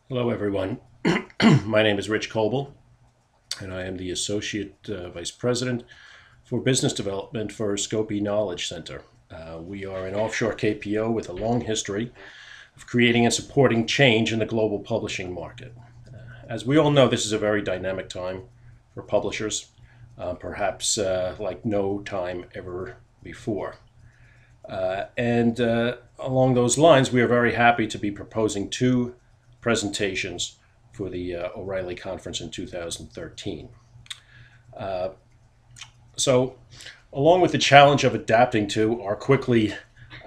Hello, everyone. My name is Rich Coble, and I am the Associate Vice President for Business Development for Scopie Knowledge Center. We are an offshore KPO with a long history of creating and supporting change in the global publishing market. As we all know, this is a very dynamic time for publishers, perhaps like no time ever before. And along those lines, we are very happy to be proposing two presentations for the O'Reilly Conference in 2013. Uh, so, along with the challenge of adapting to our quickly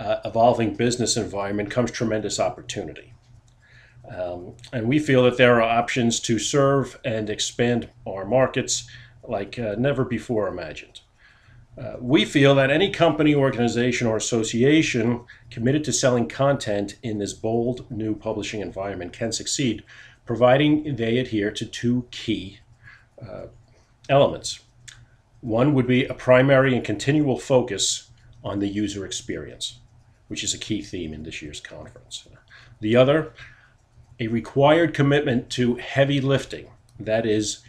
evolving business environment comes tremendous opportunity. And we feel that there are options to serve and expand our markets like never before imagined. We feel that any company, organization, or association committed to selling content in this bold new publishing environment can succeed, providing they adhere to two key elements. One would be a primary and continual focus on the user experience, which is a key theme in this year's conference. The other, a required commitment to heavy lifting, that is,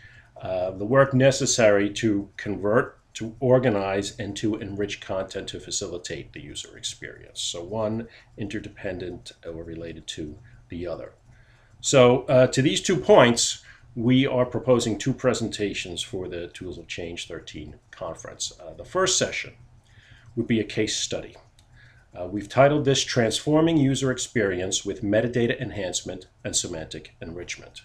the work necessary to convert, to organize, and to enrich content to facilitate the user experience. So one interdependent or related to the other. So to these 2 points, we are proposing two presentations for the Tools of Change 13 conference. The first session would be a case study. We've titled this Transforming User Experience with Metadata Enhancement and Semantic Enrichment.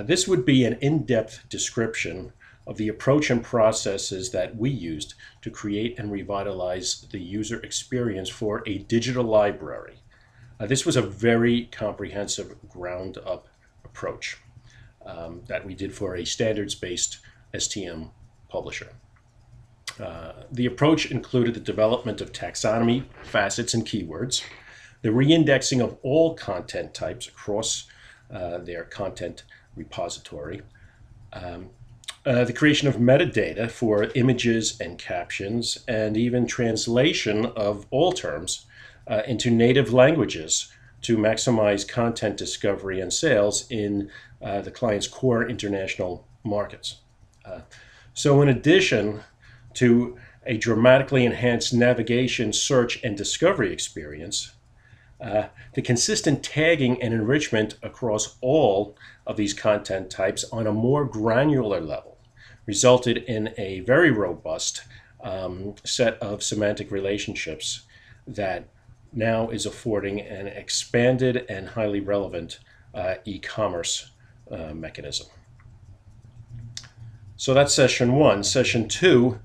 This would be an in-depth description of the approach and processes that we used to create and revitalize the user experience for a digital library. This was a very comprehensive ground-up approach that we did for a standards-based STM publisher. The approach included the development of taxonomy, facets, and keywords, the reindexing of all content types across their content repository, the creation of metadata for images and captions, and even translation of all terms into native languages to maximize content discovery and sales in the client's core international markets. So in addition to a dramatically enhanced navigation, search, and discovery experience, the consistent tagging and enrichment across all of these content types on a more granular level resulted in a very robust set of semantic relationships that now is affording an expanded and highly relevant e-commerce mechanism. So that's session one. Session two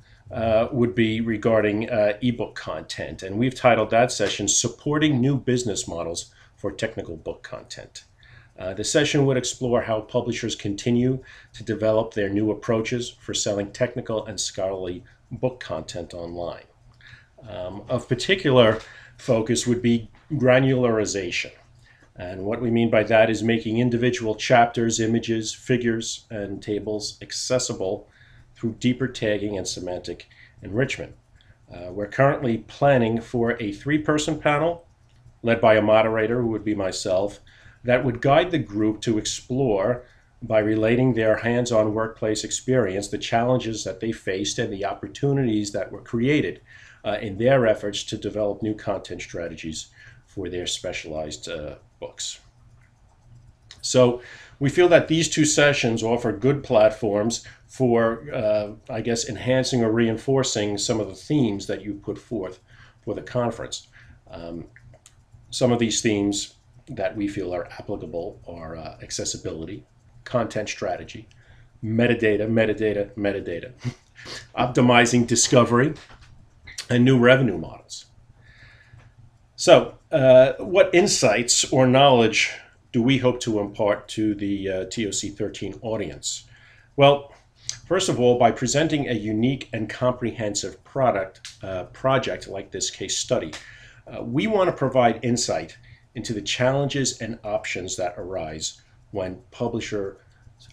would be regarding ebook content, and we've titled that session Supporting New Business Models for Technical Book Content. The session would explore how publishers continue to develop their new approaches for selling technical and scholarly book content online. Of particular focus would be granularization. And what we mean by that is making individual chapters, images, figures, and tables accessible through deeper tagging and semantic enrichment. We're currently planning for a 3-person panel led by a moderator, who would be myself, that would guide the group to explore, by relating their hands-on workplace experience, the challenges that they faced and the opportunities that were created in their efforts to develop new content strategies for their specialized books. So we feel that these two sessions offer good platforms for, I guess, enhancing or reinforcing some of the themes that you put forth for the conference. Some of these themes that we feel are applicable are accessibility, content strategy, metadata, optimizing discovery, and new revenue models. So what insights or knowledge do we hope to impart to the TOC 13 audience? Well, first of all, by presenting a unique and comprehensive project like this case study, we want to provide insight into the challenges and options that arise when publisher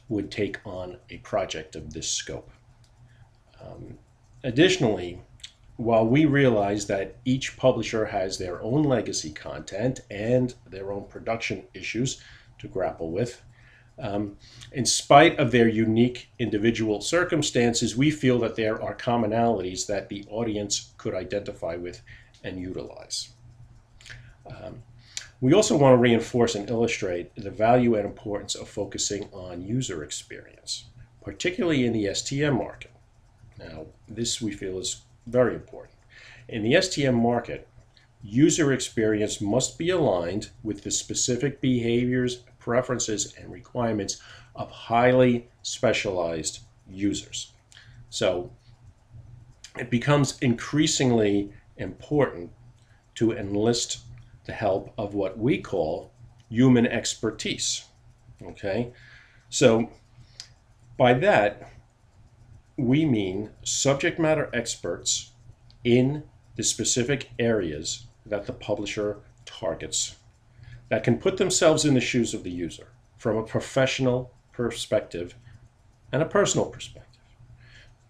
would take on a project of this scope. Additionally, while we realize that each publisher has their own legacy content and their own production issues to grapple with. In spite of their unique individual circumstances, we feel that there are commonalities that the audience could identify with and utilize. We also want to reinforce and illustrate the value and importance of focusing on user experience, particularly in the STM market. Now, this we feel is very important. In the STM market, user experience must be aligned with the specific behaviors, preferences, and requirements of highly specialized users. So it becomes increasingly important to enlist the help of what we call human expertise. Okay? So by that, we mean subject matter experts in the specific areas that the publisher targets that can put themselves in the shoes of the user from a professional perspective and a personal perspective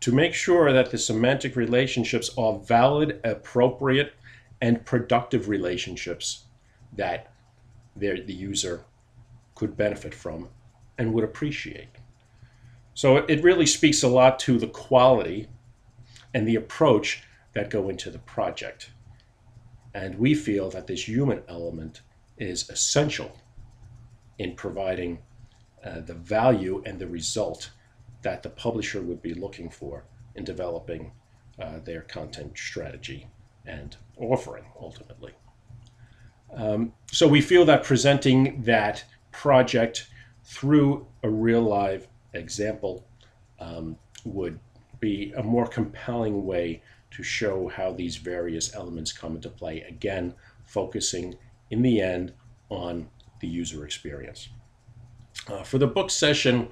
to make sure that the semantic relationships are valid, appropriate, and productive relationships that the user could benefit from and would appreciate. So it really speaks a lot to the quality and the approach that go into the project. And we feel that this human element is essential in providing the value and the result that the publisher would be looking for in developing their content strategy and offering ultimately. So we feel that presenting that project through a real live example would be a more compelling way to show how these various elements come into play, again, focusing in the end on the user experience. For the book session,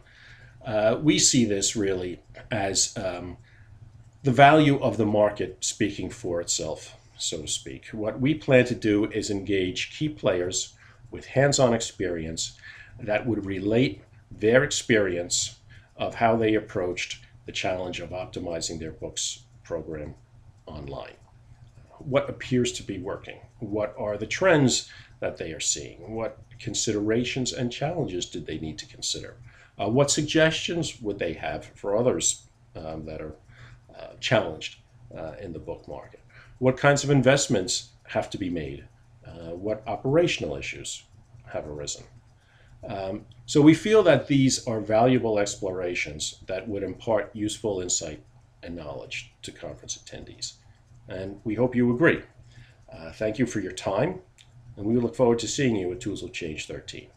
we see this really as the value of the market speaking for itself, so to speak. What we plan to do is engage key players with hands-on experience that would relate their experience of how they approached the challenge of optimizing their books program online. What appears to be working? What are the trends that they are seeing? What considerations and challenges did they need to consider? What suggestions would they have for others that are challenged in the book market? What kinds of investments have to be made? What operational issues have arisen? So we feel that these are valuable explorations that would impart useful insight and knowledge to conference attendees. And we hope you agree. Thank you for your time, and we look forward to seeing you at Tools of Change 13.